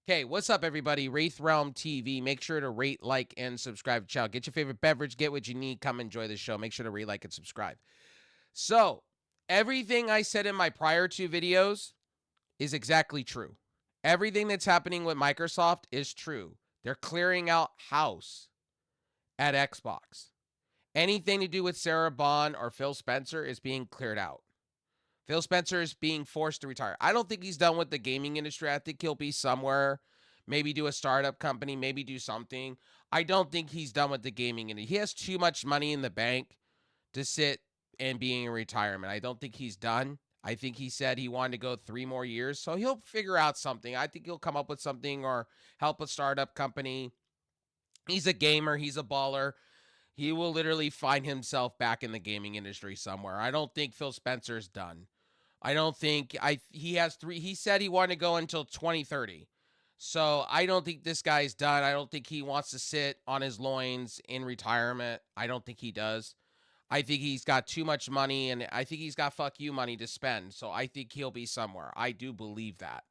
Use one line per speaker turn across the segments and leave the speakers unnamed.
Okay, what's up, everybody? Wraith Realm TV. Make sure to rate, like, and subscribe to the channel. Get your favorite beverage, get what you need, come enjoy the show. Make sure to rate, like, and subscribe. So, everything I said in my prior two videos is exactly true. Everything that's happening with Microsoft is true. They're clearing out house at Xbox. Anything to do with Sarah Bond or Phil Spencer is being cleared out. Phil Spencer is being forced to retire. I don't think he's done with the gaming industry. I think he'll be somewhere, maybe do a startup company, maybe do something. I don't think he's done with the gaming industry. He has too much money in the bank to sit and be in retirement. I don't think he's done. I think he said he wanted to go 3 more years, so he'll figure out something. I think he'll come up with something or help a startup company. He's a gamer, he's a baller. He will literally find himself back in the gaming industry somewhere. I don't think Phil Spencer's done. I don't think he has three. He said he wanted to go until 2030. So I don't think this guy's done. I don't think he wants to sit on his loins in retirement. I don't think he does. I think he's got too much money, and I think he's got fuck you money to spend. So I think he'll be somewhere. I do believe that.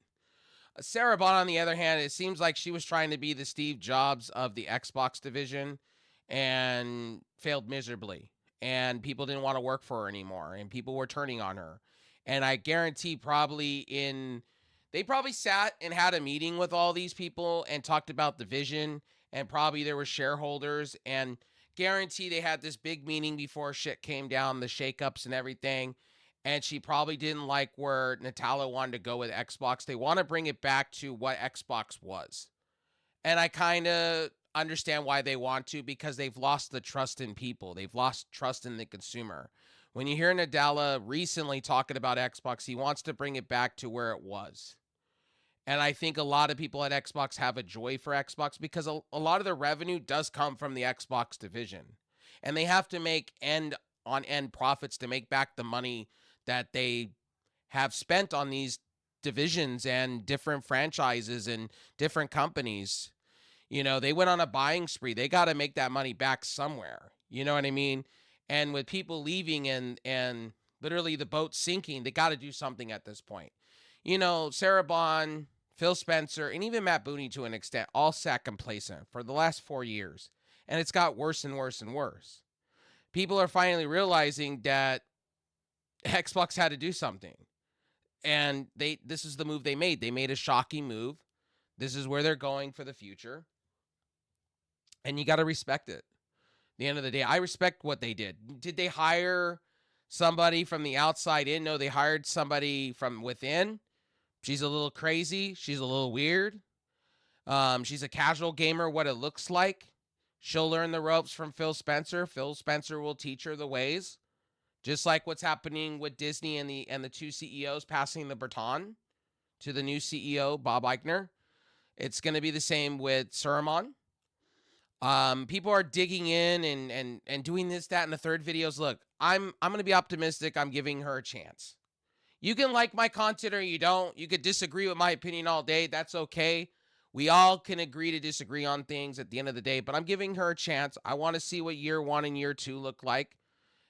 Sarah Bond, on the other hand, it seems like she was trying to be the Steve Jobs of the Xbox division and failed miserably. And people didn't want to work for her anymore, and people were turning on her. And I guarantee they probably sat and had a meeting with all these people and talked about the vision, and probably there were shareholders, and guarantee they had this big meeting before shit came down, the shakeups and everything. And she probably didn't like where Natalia wanted to go with Xbox. They want to bring it back to what Xbox was. And I kind of understand why they want to, because they've lost the trust in people. They've lost trust in the consumer. When you hear Nadella recently talking about Xbox, he wants to bring it back to where it was. And I think a lot of people at Xbox have a joy for Xbox because a lot of the revenue does come from the Xbox division. And they have to make end on end profits to make back the money that they have spent on these divisions and different franchises and different companies. You know, they went on a buying spree. They got to make that money back somewhere. You know what I mean? And with people leaving and literally the boat sinking, they got to do something at this point. You know, Sarah Bond, Phil Spencer, and even Matt Booney to an extent all sat complacent for the last 4 years. And it's got worse and worse and worse. People are finally realizing that Xbox had to do something. And this is the move they made. They made a shocking move. This is where they're going for the future. And you got to respect it. At the end of the day, I respect what they did. Did they hire somebody from the outside in? No, they hired somebody from within. She's a little crazy. She's a little weird. She's a casual gamer, what it looks like. She'll learn the ropes from Phil Spencer. Phil Spencer will teach her the ways. Just like what's happening with Disney and the two CEOs passing the baton to the new CEO, Bob Iger. It's going to be the same with Saruman. People are digging in and doing this, that, and the third videos. Look, I'm going to be optimistic. I'm giving her a chance. You can like my content or you don't. You could disagree with my opinion all day. That's okay. We all can agree to disagree on things at the end of the day, but I'm giving her a chance. I want to see what year 1 and year 2 look like,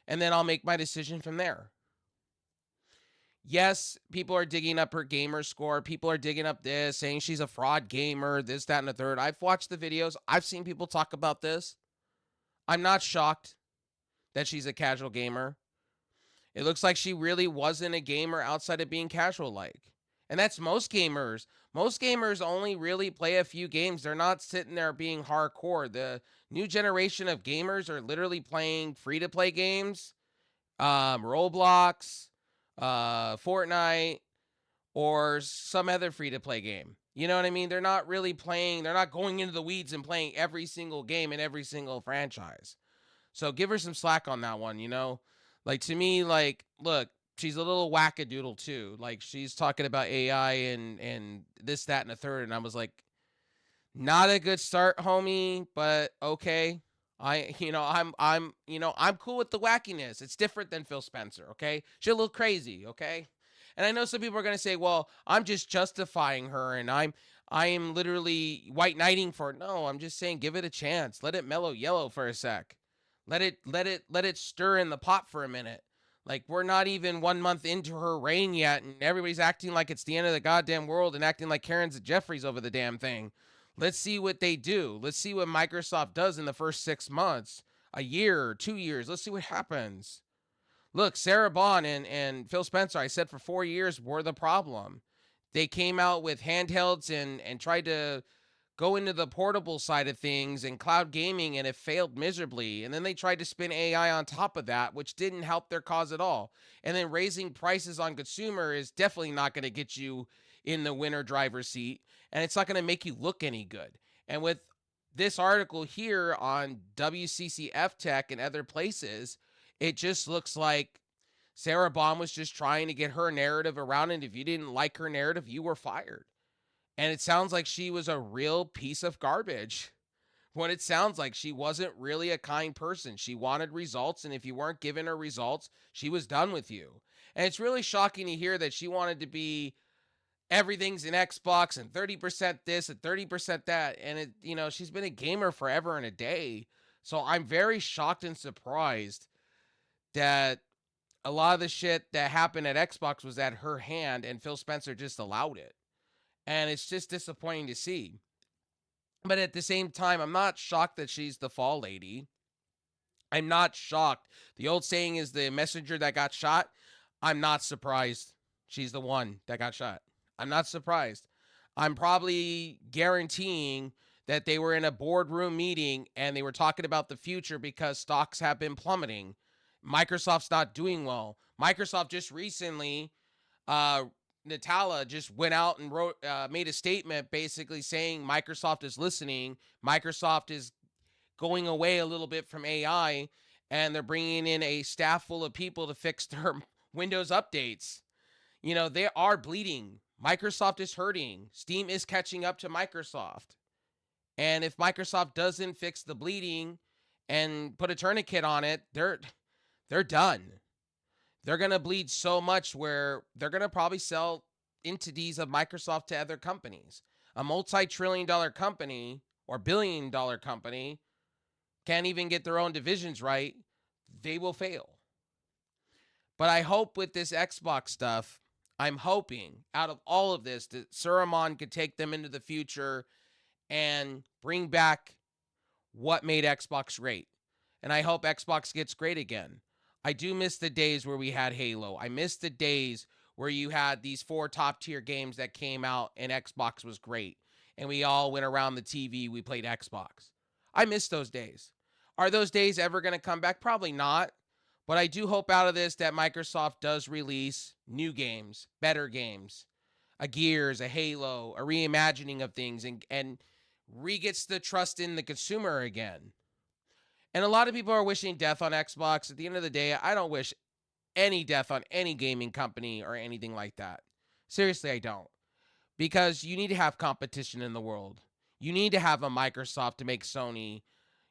and then I'll make my decision from there. Yes, people are digging up her gamer score. People are digging up this, saying she's a fraud gamer, this, that, and the third. I've watched the videos. I've seen people talk about this. I'm not shocked that she's a casual gamer. It looks like she really wasn't a gamer outside of being casual-like. And that's most gamers. Most gamers only really play a few games. They're not sitting there being hardcore. The new generation of gamers are literally playing free-to-play games, Roblox, Fortnite, or some other free-to-play game. You know what I mean? They're not really playing. They're not going into the weeds and playing every single game in every single franchise. So give her some slack on that one, you know? Like, to me, like, look, she's a little wackadoodle, too. Like, she's talking about AI and this, that, and the third. And I was like, not a good start, homie, but okay. I'm cool with the wackiness. It's different than Phil Spencer, okay? She's a little crazy, okay? And I know some people are going to say, well, I'm just justifying her and I am literally white knighting for it. No, I'm just saying give it a chance. Let it mellow yellow for a sec. Let it stir in the pot for a minute. Like, we're not even 1 month into her reign yet, and everybody's acting like it's the end of the goddamn world and acting like Karen's at Jeffries over the damn thing. Let's see what they do. Let's see what Microsoft does in the first 6 months, a year, 2 years. Let's see what happens. Look, Sarah Bond and Phil Spencer, I said for 4 years, were the problem. They came out with handhelds and tried to go into the portable side of things and cloud gaming, and it failed miserably. And then they tried to spin AI on top of that, which didn't help their cause at all. And then raising prices on consumer is definitely not going to get you in the winner driver's seat, and it's not going to make you look any good. And with this article here on WCCF Tech and other places, it just looks like Sarah Bond was just trying to get her narrative around, and if you didn't like her narrative, you were fired. And it sounds like she was a real piece of garbage. What it sounds like, she wasn't really a kind person. She wanted results, and if you weren't giving her results, she was done with you. And it's really shocking to hear that she wanted to be everything's an Xbox and 30% this and 30% that. And she's been a gamer forever and a day. So I'm very shocked and surprised that a lot of the shit that happened at Xbox was at her hand and Phil Spencer just allowed it. And it's just disappointing to see. But at the same time, I'm not shocked that she's the fall lady. I'm not shocked. The old saying is the messenger that got shot. I'm not surprised she's the one that got shot. I'm not surprised. I'm probably guaranteeing that they were in a boardroom meeting and they were talking about the future because stocks have been plummeting. Microsoft's not doing well. Microsoft just recently, Natala just went out and made a statement basically saying Microsoft is listening. Microsoft is going away a little bit from AI, and they're bringing in a staff full of people to fix their Windows updates. They are bleeding. Microsoft is hurting. Steam is catching up to Microsoft. And if Microsoft doesn't fix the bleeding and put a tourniquet on it, they're done. They're going to bleed so much where they're going to probably sell entities of Microsoft to other companies. A multi-trillion-dollar company or billion-dollar company can't even get their own divisions right. They will fail. But I hope with this Xbox stuff, I'm hoping out of all of this that Saruman could take them into the future and bring back what made Xbox great. And I hope Xbox gets great again. I do miss the days where we had Halo. I miss the days where you had these 4 top tier games that came out and Xbox was great. And we all went around the TV, we played Xbox. I miss those days. Are those days ever going to come back? Probably not. But I do hope out of this that Microsoft does release new games, better games, a Gears, a Halo, a reimagining of things, and re-gets the trust in the consumer again. And a lot of people are wishing death on Xbox. At the end of the day, I don't wish any death on any gaming company or anything like that. Seriously, I don't. Because you need to have competition in the world. You need to have a Microsoft to make Sony,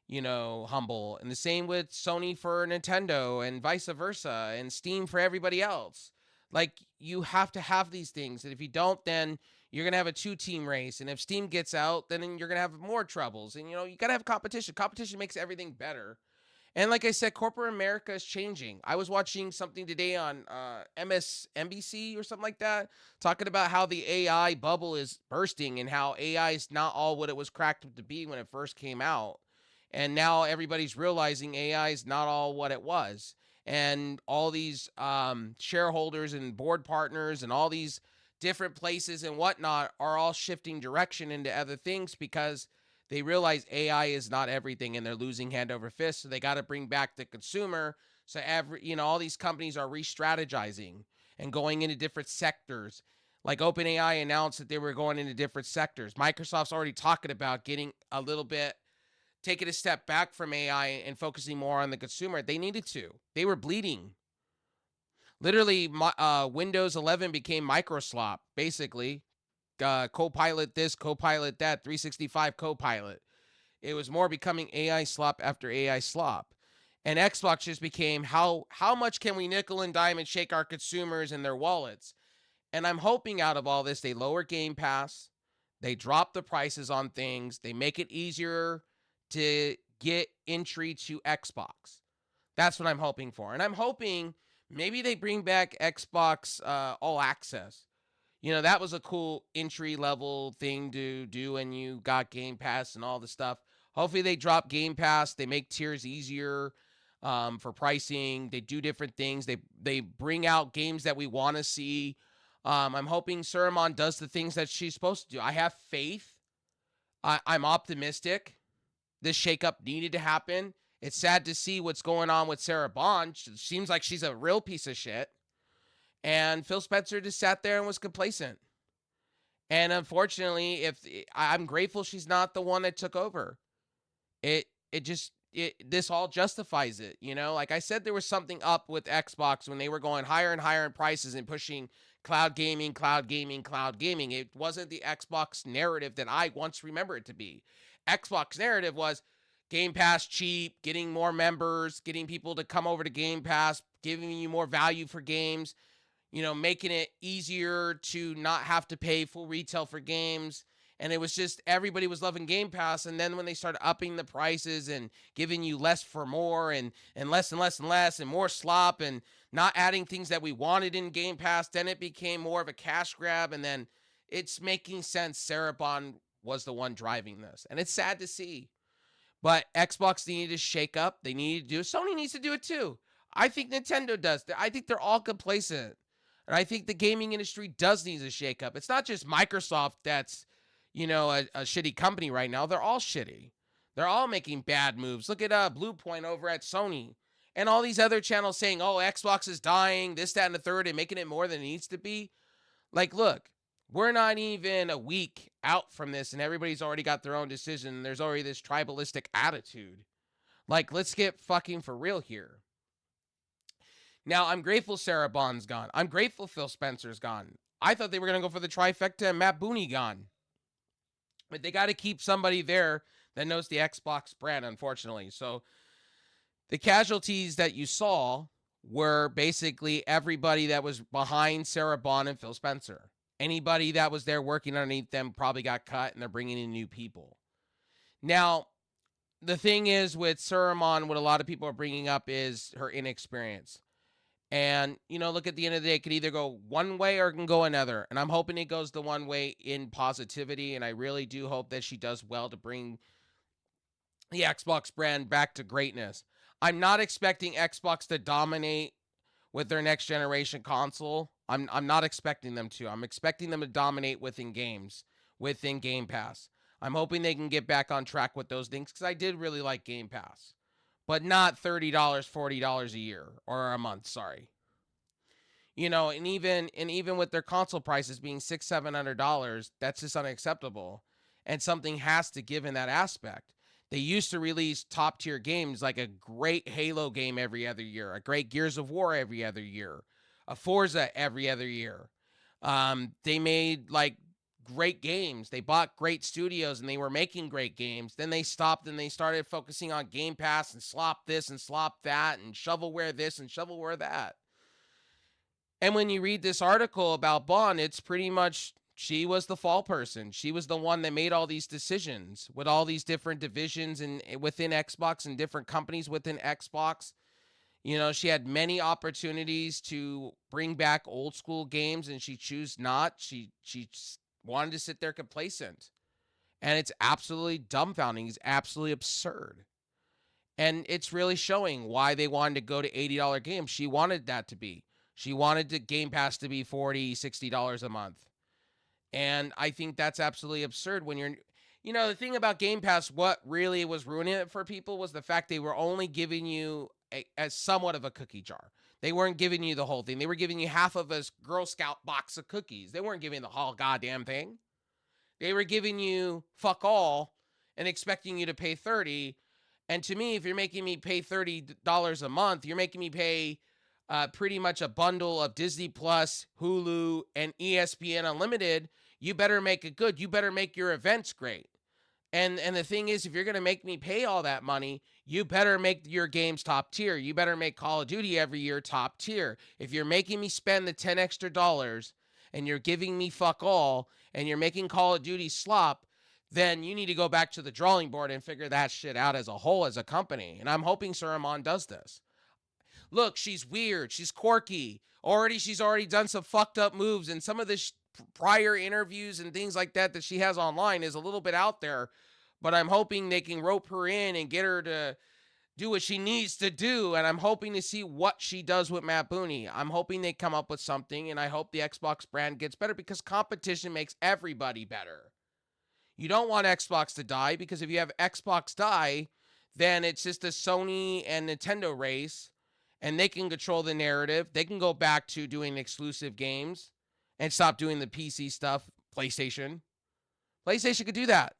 humble. And the same with Sony for Nintendo and vice versa, and Steam for everybody else. Like, you have to have these things. And if you don't, then you're going to have a 2-team race. And if Steam gets out, then you're going to have more troubles. And, you got to have competition. Competition makes everything better. And like I said, corporate America is changing. I was watching something today on MSNBC or something like that, talking about how the AI bubble is bursting and how AI is not all what it was cracked up to be when it first came out. And now everybody's realizing AI is not all what it was. And all these shareholders and board partners and all these different places and whatnot are all shifting direction into other things because they realize AI is not everything and they're losing hand over fist. So they got to bring back the consumer. So all these companies are re-strategizing and going into different sectors. Like OpenAI announced that they were going into different sectors. Microsoft's already talking about getting a little bit, taking a step back from AI and focusing more on the consumer. They needed to. They were bleeding. Literally, Windows 11 became Microslop, basically. Copilot this, Copilot that, 365 Copilot. It was more becoming AI slop after AI slop. And Xbox just became how much can we nickel and dime and shake our consumers and their wallets? And I'm hoping out of all this, they lower Game Pass, they drop the prices on things, they make it easier to get entry to Xbox. That's what I'm hoping for. And I'm hoping Maybe they bring back Xbox All Access. You know, that was a cool entry level thing to do when you got Game Pass and all the stuff. Hopefully, they drop Game Pass. They make tiers easier for pricing. They do different things. They bring out games that we want to see. I'm hoping Suramon does the things that she's supposed to do. I have faith. I'm optimistic. This shakeup needed to happen. It's sad to see what's going on with Sarah Bond. She seems like she's a real piece of shit. And Phil Spencer just sat there and was complacent. And unfortunately, if I'm grateful she's not the one that took over. This all justifies it, you know? Like I said, there was something up with Xbox when they were going higher and higher in prices and pushing cloud gaming, cloud gaming, cloud gaming. It wasn't the Xbox narrative that I once remember it to be. Xbox narrative was Game Pass cheap, getting more members, getting people to come over to Game Pass, giving you more value for games, you know, making it easier to not have to pay full retail for games. And it was just everybody was loving Game Pass. And then when they started upping the prices and giving you less for more and less and less and less and more slop and not adding things that we wanted in Game Pass, then it became more of a cash grab. And then it's making sense. Sarah Bond was the one driving this. And it's sad to see. But Xbox needed to shake up. They needed to do it. Sony needs to do it too. I think Nintendo does. I think they're all complacent. And I think the gaming industry does need to shake up. It's not just Microsoft that's, you know, a shitty company right now. They're all shitty. They're all making bad moves. Look at Blue Point over at Sony. And all these other channels saying, oh, Xbox is dying, this, that, and the third, and making it more than it needs to be. Like, look, we're not even a week out from this, and everybody's already got their own decision. There's already this tribalistic attitude. Like, let's get fucking for real here. Now, I'm grateful Sarah Bond's gone. I'm grateful Phil Spencer's gone. I thought they were going to go for the trifecta and Matt Booney gone. But they got to keep somebody there that knows the Xbox brand, unfortunately. So the casualties that you saw were basically everybody that was behind Sarah Bond and Phil Spencer. Anybody that was there working underneath them probably got cut, and they're bringing in new people. Now, the thing is with Suramon, what a lot of people are bringing up is her inexperience. And, you know, look, at the end of the day, it could either go one way or it can go another. And I'm hoping it goes the one way in positivity. And I really do hope that she does well to bring the Xbox brand back to greatness. I'm not expecting Xbox to dominate with their next generation console. I'm not expecting them to. I'm expecting them to dominate within games, within Game Pass. I'm hoping they can get back on track with those things because I did really like Game Pass. But not $30, $40 a year or a month, sorry. You know, and even with their console prices being $600-$700, that's just unacceptable. And something has to give in that aspect. They used to release top tier games like a great Halo game every other year, a great Gears of War every other year, a Forza every other year. They made like great games. They bought great studios and they were making great games. Then they stopped and they started focusing on Game Pass and slop this and slop that and shovelware this and shovelware that. And when you read this article about Bond, it's pretty much she was the fall person. She was the one that made all these decisions with all these different divisions and within Xbox and different companies within Xbox. You know, she had many opportunities to bring back old school games and she chose not. She wanted to sit there complacent. And it's absolutely dumbfounding. It's absolutely absurd. And it's really showing why they wanted to go to $80 games. She wanted that to be. She wanted the Game Pass to be $40, $60 a month. And I think that's absolutely absurd when you're, you know, the thing about Game Pass, what really was ruining it for people was the fact they were only giving you a somewhat of a cookie jar. They weren't giving you the whole thing. They were giving you half of a Girl Scout box of cookies. They weren't giving the whole goddamn thing. They were giving you fuck all and expecting you to pay $30. And to me, if you're making me pay $30 a month, you're making me pay pretty much a bundle of Disney Plus, Hulu, and ESPN Unlimited. You better make it good. You better make your events great. And the thing is, if you're going to make me pay all that money, you better make your games top tier. You better make Call of Duty every year top tier. If you're making me spend the $10 extra and you're giving me fuck all and you're making Call of Duty slop, then you need to go back to the drawing board and figure that shit out as a whole as a company. And I'm hoping Suramon does this. look, she's weird, she's quirky. She's already done some fucked up moves, and some of the prior interviews and things like that she has online is a little bit out there. But I'm hoping they can rope her in and get her to do what she needs to do. And I'm hoping to see what she does with Matt Booney. I'm hoping they come up with something, and I hope the Xbox brand gets better because competition makes everybody better. You don't want Xbox to die, because if you have Xbox die, then it's just a Sony and Nintendo race, and they can control the narrative. They can go back to doing exclusive games and stop doing the PC stuff. PlayStation could do that.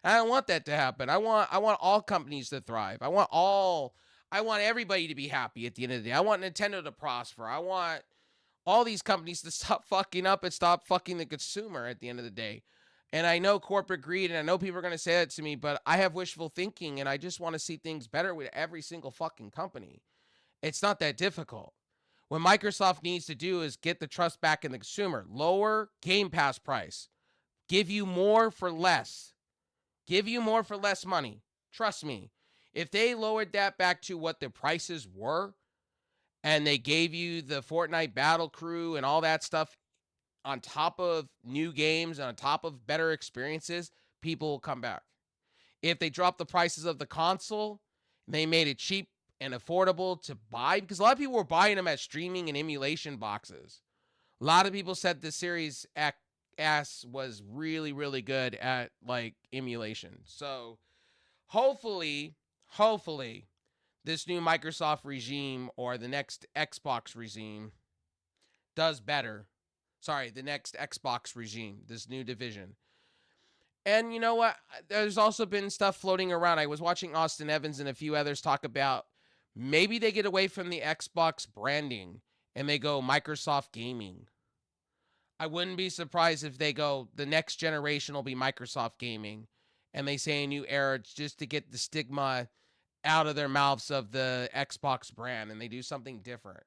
And I don't want that to happen. I want all companies to thrive. I want everybody to be happy at the end of the day. I want Nintendo to prosper. I want all these companies to stop fucking up and stop fucking the consumer at the end of the day. And I know corporate greed, and I know people are going to say that to me, but I have wishful thinking, and I just want to see things better with every single fucking company. It's not that difficult. What Microsoft needs to do is get the trust back in the consumer. Lower Game Pass price. Give you more for less. Give you more for less money. Trust me. If they lowered that back to what the prices were, and they gave you the Fortnite Battle Crew and all that stuff on top of new games, on top of better experiences, people will come back. If they drop the prices of the console, they made it cheap and affordable to buy, because a lot of people were buying them as streaming and emulation boxes. A lot of people said the Series S was really, really good at like emulation. So hopefully, this new Microsoft regime, or the next Xbox regime, does better. Sorry, the next Xbox regime, this new division. And you know what? There's also been stuff floating around. I was watching Austin Evans and a few others talk about maybe they get away from the Xbox branding and they go Microsoft Gaming. I wouldn't be surprised if they go, the next generation will be Microsoft Gaming, and they say a new era just to get the stigma out of their mouths of the Xbox brand, and they do something different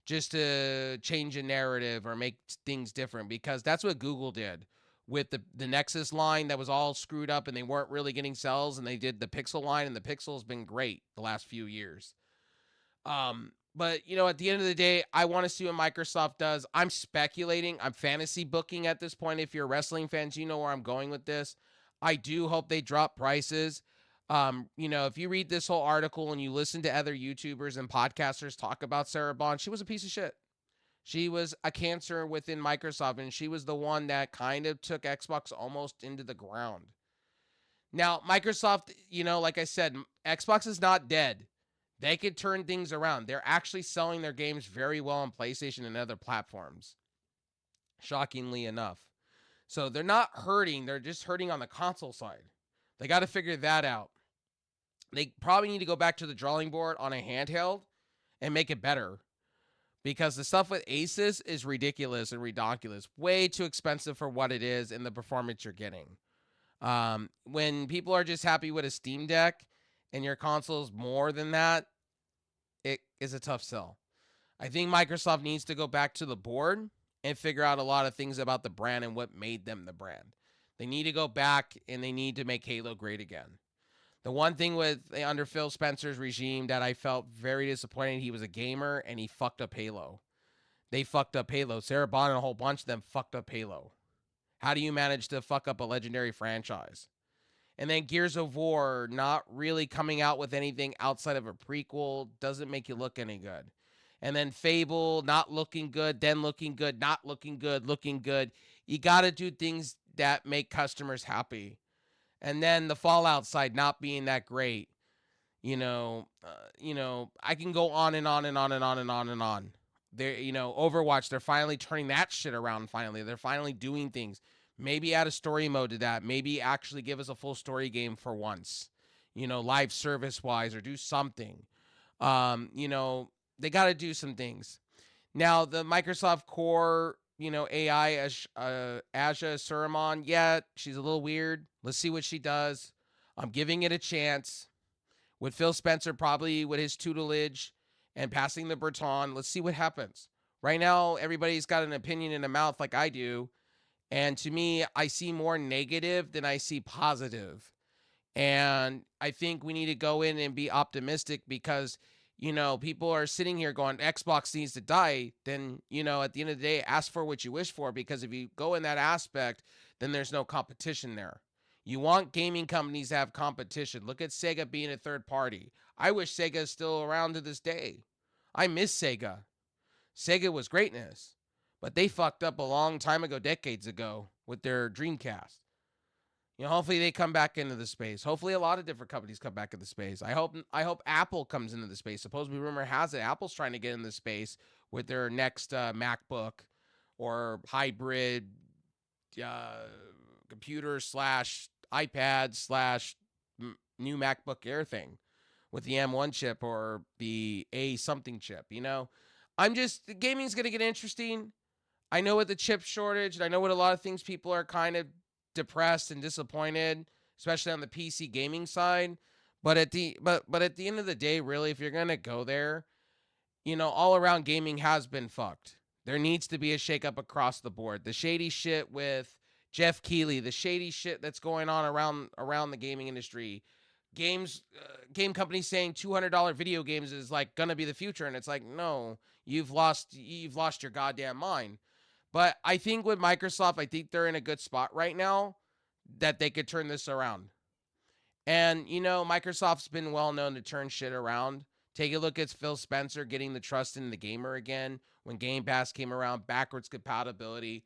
just to change a narrative or make things different, because that's what Google did with the Nexus line that was all screwed up and they weren't really getting sales, and they did the Pixel line, and the Pixel's been great the last few years. But, you know, at the end of the day, I want to see what Microsoft does. I'm speculating. I'm fantasy booking at this point. If you're wrestling fans, you know where I'm going with this. I do hope they drop prices. You know, if you read this whole article and you listen to other YouTubers and podcasters talk about Sarah Bond, she was a piece of shit. She was a cancer within Microsoft, and she was the one that kind of took Xbox almost into the ground. Now, Microsoft, you know, like I said, Xbox is not dead. They could turn things around. They're actually selling their games very well on PlayStation and other platforms, shockingly enough. So they're not hurting. They're just hurting on the console side. They got to figure that out. They probably need to go back to the drawing board on a handheld and make it better, because the stuff with Asus is ridiculous and redonkulous. Way too expensive for what it is and the performance you're getting. When people are just happy with a Steam Deck and your console's more than that, it is a tough sell. I think Microsoft needs to go back to the board and figure out a lot of things about the brand and what made them the brand. They need to go back and they need to make Halo great again. The one thing with under Phil Spencer's regime that I felt very disappointed, he was a gamer and he fucked up Halo. They fucked up Halo. Sarah Bond and a whole bunch of them fucked up Halo. How do you manage to fuck up a legendary franchise? And then Gears of War not really coming out with anything outside of a prequel doesn't make you look any good. And then Fable not looking good, then looking good, not looking good, looking good. You got to do things that make customers happy. And then the Fallout side not being that great. You know, I can go on and on and on and on and on and on. They're, Overwatch, they're finally turning that shit around finally. They're finally doing things. Maybe add a story mode to that. Maybe actually give us a full story game for once. Live service-wise, or do something. They got to do some things. Now, the Microsoft Core, AI, Aja Suramon, yeah, she's a little weird. Let's see what she does. I'm giving it a chance. With Phil Spencer, probably with his tutelage and passing the baton, let's see what happens. Right now, everybody's got an opinion in the mouth like I do. And to me, I see more negative than I see positive. And I think we need to go in and be optimistic, because People are sitting here going, Xbox needs to die. Then, at the end of the day, ask for what you wish for, because if you go in that aspect, then there's no competition there. You want gaming companies to have competition. Look at Sega being a third party. I wish Sega is still around to this day. I miss Sega. Sega was greatness, but they fucked up a long time ago, decades ago, with their Dreamcast. Hopefully they come back into the space. Hopefully a lot of different companies come back into the space. I hope Apple comes into the space. Supposedly rumor has it Apple's trying to get in the space with their next MacBook or hybrid uh, computer slash iPad slash new MacBook Air thing with the M1 chip or the A something chip. Gaming's gonna get interesting. I know with the chip shortage, and I know with a lot of things, people are kind of depressed and disappointed, especially on the PC gaming side. But at the end of the day, really, if you're gonna go there, all around gaming has been fucked. There needs to be a shakeup across the board. The shady shit with Jeff Keighley, the shady shit that's going on around the gaming industry, game companies saying $200 video games is like gonna be the future, and it's like, no, you've lost your goddamn mind. But I think with Microsoft, I think they're in a good spot right now that they could turn this around. And, Microsoft's been well known to turn shit around. Take a look at Phil Spencer getting the trust in the gamer again when Game Pass came around, backwards compatibility.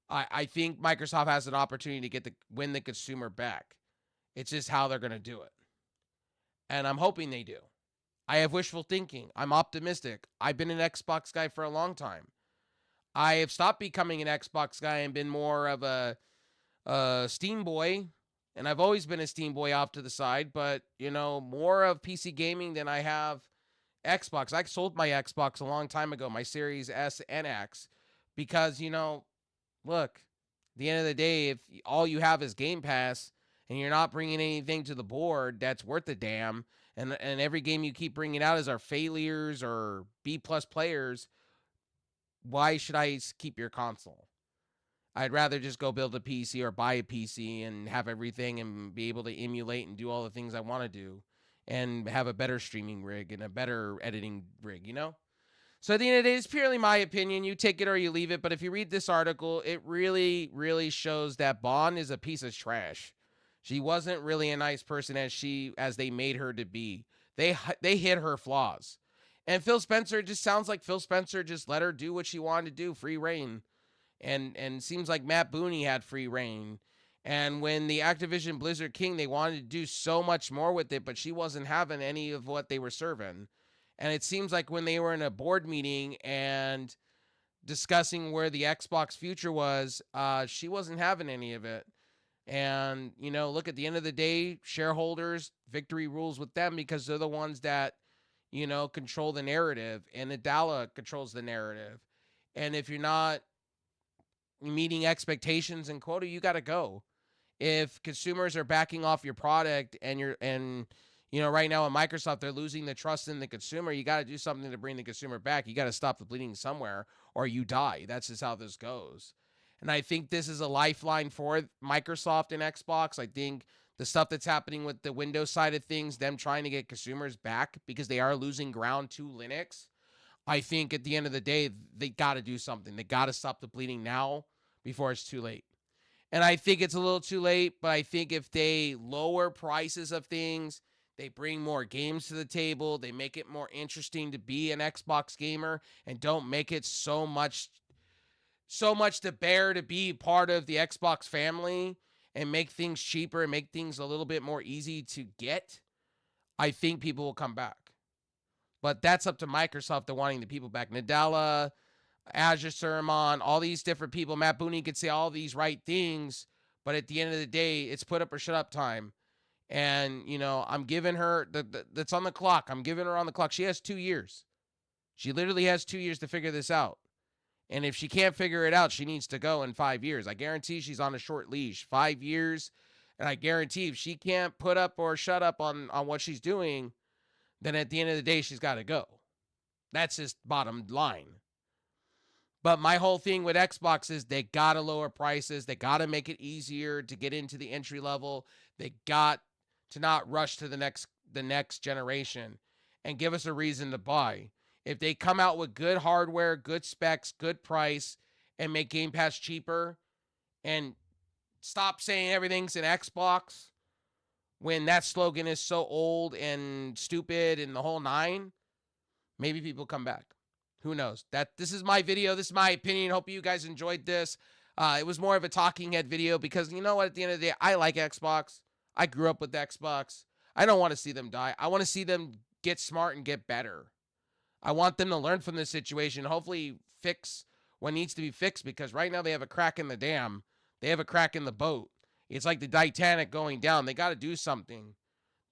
I think Microsoft has an opportunity to win the consumer back. It's just how they're going to do it. And I'm hoping they do. I have wishful thinking. I'm optimistic. I've been an Xbox guy for a long time. I have stopped becoming an Xbox guy and been more of a Steam boy, and I've always been a Steam boy off to the side, but, more of PC gaming than I have Xbox. I sold my Xbox a long time ago, my Series S and X, because, look, at the end of the day, if all you have is Game Pass and you're not bringing anything to the board that's worth a damn, and every game you keep bringing out is our failures or B-plus players, why should I keep your console? I'd rather just go build a PC or buy a PC and have everything and be able to emulate and do all the things I want to do and have a better streaming rig and a better editing rig, So at the end of the day, it's purely my opinion. You take it or you leave it. But if you read this article, it really, really shows that Bond is a piece of trash. She wasn't really a nice person as they made her to be. They hid her flaws. And Phil Spencer just sounds like Phil Spencer just let her do what she wanted to do, free reign. And seems like Matt Booney had free reign. And when the Activision Blizzard King, they wanted to do so much more with it, but she wasn't having any of what they were serving. And it seems like when they were in a board meeting and discussing where the Xbox future was, she wasn't having any of it. And, look, at the end of the day, shareholders, victory rules with them because they're the ones that, control the narrative. And Nadala controls the narrative. And if you're not meeting expectations and quota, you got to go. If consumers are backing off your product and right now at Microsoft, they're losing the trust in the consumer, you got to do something to bring the consumer back. You got to stop the bleeding somewhere or you die. That's just how this goes. And I think this is a lifeline for Microsoft and Xbox. I think the stuff that's happening with the Windows side of things, them trying to get consumers back because they are losing ground to Linux. I think at the end of the day, they got to do something. They got to stop the bleeding now before it's too late. And I think it's a little too late, but I think if they lower prices of things, they bring more games to the table, they make it more interesting to be an Xbox gamer and don't make it so much to bear to be part of the Xbox family and make things cheaper and make things a little bit more easy to get, I think people will come back. But that's up to Microsoft to wanting the people back. Nadella, Azure Sermon, all these different people. Matt Booney could say all these right things, but at the end of the day, it's put up or shut up time. And, I'm giving her, that's on the clock. I'm giving her on the clock. She has 2 years. She literally has 2 years to figure this out. And if she can't figure it out, she needs to go in 5 years. I guarantee she's on a short leash. 5 years. And I guarantee if she can't put up or shut up on what she's doing, then at the end of the day, she's got to go. That's just bottom line. But my whole thing with Xbox is they got to lower prices. They got to make it easier to get into the entry level. They got to not rush to the next generation. and give us a reason to buy. If they come out with good hardware, good specs, good price, and make Game Pass cheaper, and stop saying everything's an Xbox when that slogan is so old and stupid and the whole nine, maybe people come back. Who knows? This is my video. This is my opinion. Hope you guys enjoyed this. It was more of a talking head video because you know what? At the end of the day, I like Xbox. I grew up with Xbox. I don't want to see them die. I want to see them get smart and get better. I want them to learn from this situation. Hopefully, fix what needs to be fixed because right now they have a crack in the dam. They have a crack in the boat. It's like the Titanic going down. They got to do something.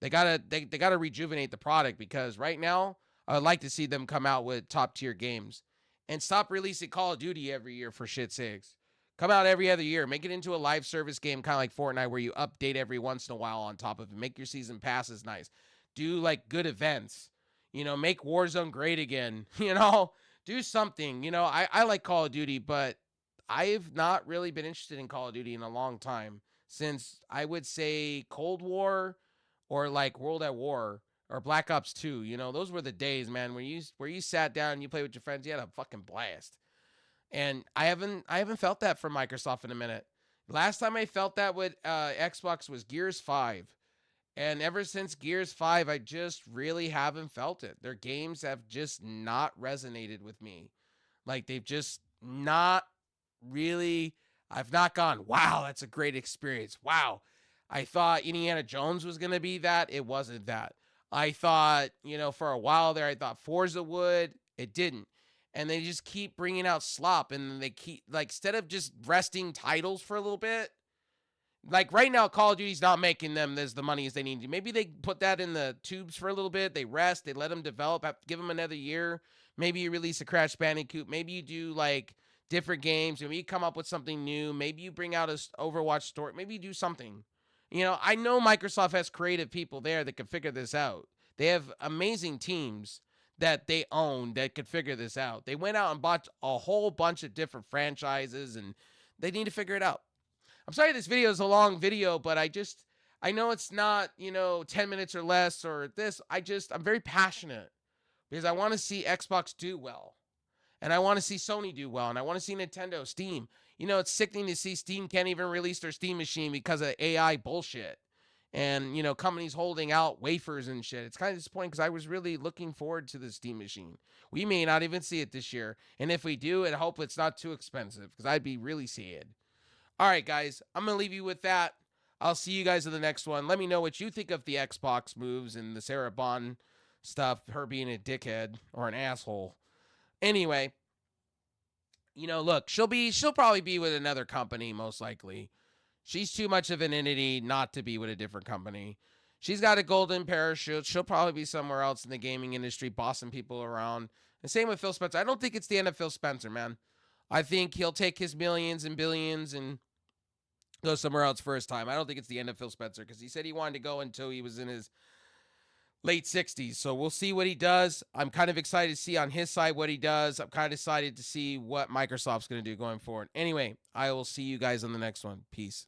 They gotta rejuvenate the product because right now I would like to see them come out with top tier games and stop releasing Call of Duty every year for shit's sakes. Come out every other year. Make it into a live service game, kind of like Fortnite, where you update every once in a while on top of it. Make your season passes nice. Do like good events. Make Warzone great again. Do something. I like Call of Duty, but I've not really been interested in Call of Duty in a long time. Since I would say Cold War or like World at War or Black Ops 2, those were the days, man, where you sat down and you played with your friends, you had a fucking blast. And I haven't felt that from Microsoft in a minute. Last time I felt that with Xbox was Gears 5. And ever since Gears 5, I just really haven't felt it. Their games have just not resonated with me. Like they've just not really, I've not gone, wow, that's a great experience. Wow. I thought Indiana Jones was going to be that. It wasn't that. I thought, for a while there, I thought Forza would. It didn't. And they just keep bringing out slop. And they keep, like, instead of just resting titles for a little bit, like right now, Call of Duty's not making them as the money as they need to. Maybe they put that in the tubes for a little bit. They rest. They let them develop. Give them another year. Maybe you release a Crash Bandicoot. Maybe you do, like, different games. Maybe you come up with something new. Maybe you bring out a Overwatch story. Maybe you do something. I know Microsoft has creative people there that can figure this out. They have amazing teams that they own that could figure this out. They went out and bought a whole bunch of different franchises, and they need to figure it out. I'm sorry this video is a long video, but I know it's not, 10 minutes or less or this. I'm very passionate because I want to see Xbox do well. And I want to see Sony do well. And I want to see Nintendo, Steam. It's sickening to see Steam can't even release their Steam machine because of AI bullshit. And, companies holding out wafers and shit. It's kind of disappointing because I was really looking forward to the Steam machine. We may not even see it this year. And if we do, I hope it's not too expensive because I'd be really sad. All right, guys. I'm going to leave you with that. I'll see you guys in the next one. Let me know what you think of the Xbox moves and the Sarah Bond stuff, her being a dickhead or an asshole. Anyway, look, she'll probably be with another company, most likely. She's too much of an entity not to be with a different company. She's got a golden parachute. She'll probably be somewhere else in the gaming industry, bossing people around. And same with Phil Spencer. I don't think it's the end of Phil Spencer, man. I think he'll take his millions and billions and go somewhere else for his time. I don't think it's the end of Phil Spencer because he said he wanted to go until he was in his late 60s. So we'll see what he does. I'm kind of excited to see on his side what he does. I'm kind of excited to see what Microsoft's going to do going forward. Anyway, I will see you guys on the next one. Peace.